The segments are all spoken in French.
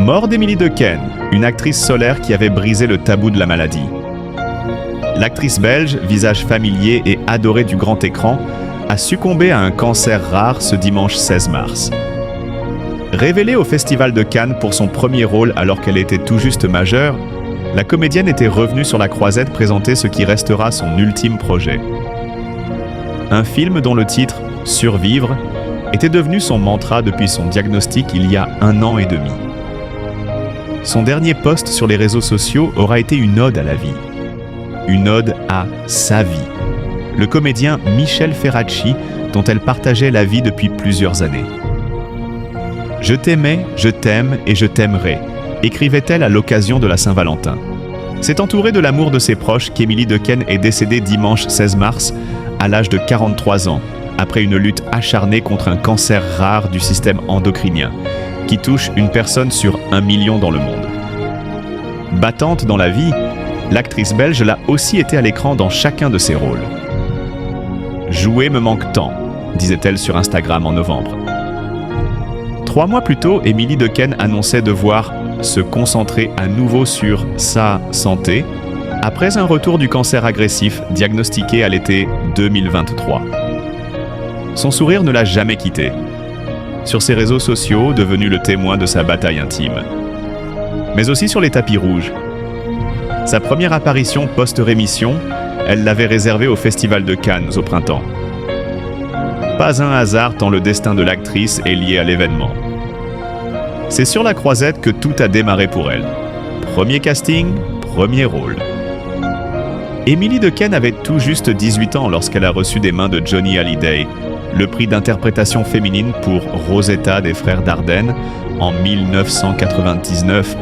Mort d'Emily Dequesne, une actrice solaire qui avait brisé le tabou de la maladie. L'actrice belge, visage familier et adoré du grand écran, a succombé à un cancer rare ce dimanche 16 mars. Révélée au Festival de Cannes pour son premier rôle alors qu'elle était tout juste majeure, la comédienne était revenue sur la croisette présenter ce qui restera son ultime projet. Un film dont le titre, Survivre, était devenu son mantra depuis son diagnostic il y a 1 an et demi. Son dernier post sur les réseaux sociaux aura été une ode à la vie. Une ode à sa vie. Le comédien Michel Ferracci, dont elle partageait la vie depuis plusieurs années. « Je t'aimais, je t'aime et je t'aimerai », écrivait-elle à l'occasion de la Saint-Valentin. C'est entourée de l'amour de ses proches qu'Emily Dequesne est décédée dimanche 16 mars, à l'âge de 43 ans, après une lutte acharnée contre un cancer rare du système endocrinien, qui touche une personne sur 1 million dans le monde. Battante dans la vie, l'actrice belge l'a aussi été à l'écran dans chacun de ses rôles. « Jouer me manque tant », disait-elle sur Instagram en novembre. 3 mois plus tôt, Emily Dequesne annonçait devoir se concentrer à nouveau sur sa santé après un retour du cancer agressif diagnostiqué à l'été 2023. Son sourire ne l'a jamais quitté. Sur ses réseaux sociaux, devenu le témoin de sa bataille intime. Mais aussi sur les tapis rouges. Sa première apparition post-rémission, elle l'avait réservée au Festival de Cannes au printemps. Pas un hasard tant le destin de l'actrice est lié à l'événement. C'est sur la croisette que tout a démarré pour elle. Premier casting, premier rôle. Emily Dequesne avait tout juste 18 ans lorsqu'elle a reçu des mains de Johnny Hallyday le prix d'interprétation féminine pour Rosetta des Frères Dardenne en 1999,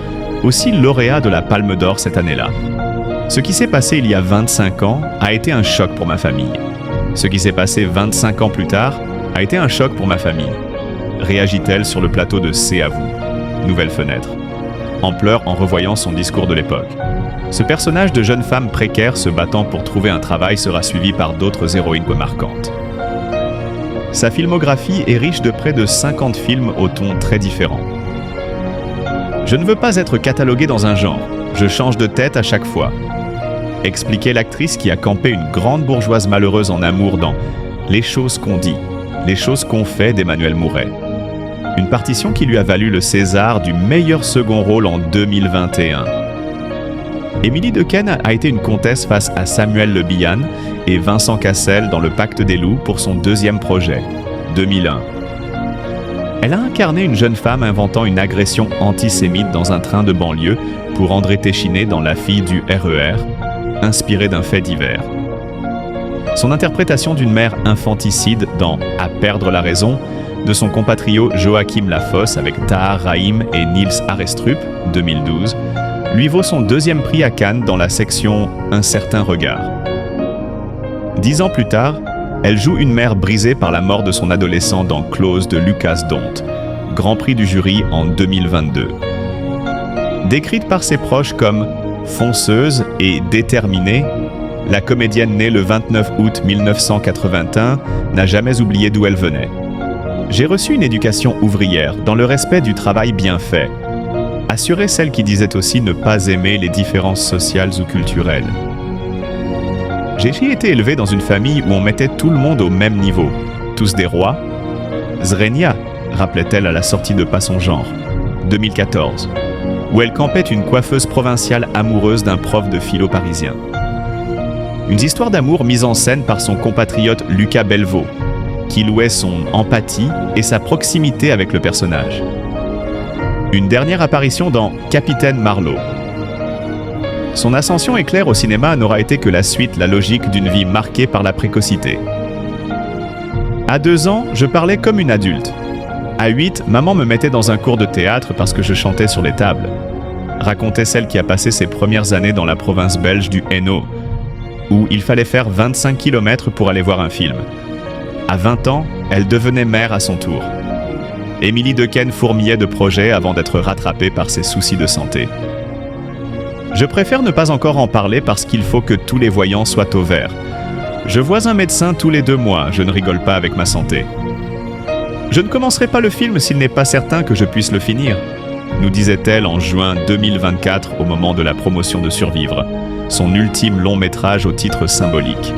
aussi lauréat de la Palme d'Or cette année-là. Ce qui s'est passé il y a 25 ans a été un choc pour ma famille. Ce qui s'est passé 25 ans plus tard a été un choc pour ma famille. Réagit-elle sur le plateau de C'est à vous, Nouvelle Fenêtre, en pleurs en revoyant son discours de l'époque. Ce personnage de jeune femme précaire se battant pour trouver un travail sera suivi par d'autres héroïnes marquantes. Sa filmographie est riche de près de 50 films au ton très différent. Je ne veux pas être cataloguée dans un genre, je change de tête à chaque fois. Expliquait l'actrice qui a campé une grande bourgeoise malheureuse en amour dans Les choses qu'on dit, les choses qu'on fait d'Emmanuel Mouret. Une partition qui lui a valu le César du meilleur second rôle en 2021. Emily Dequesne a été une comtesse face à Samuel Le Bihan et Vincent Cassel dans Le Pacte des loups pour son deuxième projet, 2001. Elle a incarné une jeune femme inventant une agression antisémite dans un train de banlieue pour André Téchiné dans La fille du RER, inspirée d'un fait divers. Son interprétation d'une mère infanticide dans À perdre la raison, de son compatriote Joachim Lafosse avec Tahar Rahim et Niels Arestrup, 2012, lui vaut son 2e prix à Cannes dans la section Un certain regard. 10 ans plus tard, elle joue une mère brisée par la mort de son adolescent dans Close de Lucas Dont, Grand Prix du jury en 2022. Décrite par ses proches comme fonceuse et déterminée, la comédienne née le 29 août 1981 n'a jamais oublié d'où elle venait. J'ai reçu une éducation ouvrière dans le respect du travail bien fait, assurait celle qui disait aussi ne pas aimer les différences sociales ou culturelles. J'ai été élevé dans une famille où on mettait tout le monde au même niveau, tous des rois. Zrenia, rappelait-elle à la sortie de Pas son genre, 2014, où elle campait une coiffeuse provinciale amoureuse d'un prof de philo parisien. Une histoire d'amour mise en scène par son compatriote Lucas Belvaux, qui louait son empathie et sa proximité avec le personnage. Une dernière apparition dans Capitaine Marlowe. Son ascension éclair au cinéma n'aura été que la suite, la logique d'une vie marquée par la précocité. À 2 ans, je parlais comme une adulte. À 8, maman me mettait dans un cours de théâtre parce que je chantais sur les tables. Racontait celle qui a passé ses premières années dans la province belge du Hainaut, où il fallait faire 25 km pour aller voir un film. À 20 ans, elle devenait mère à son tour. Emily Dequesne fourmillait de projets avant d'être rattrapée par ses soucis de santé. Je préfère ne pas encore en parler parce qu'il faut que tous les voyants soient au vert. Je vois un médecin tous les 2 mois, je ne rigole pas avec ma santé. Je ne commencerai pas le film s'il n'est pas certain que je puisse le finir. nous disait-elle en juin 2024 au moment de la promotion de Survivre, son ultime long métrage au titre symbolique.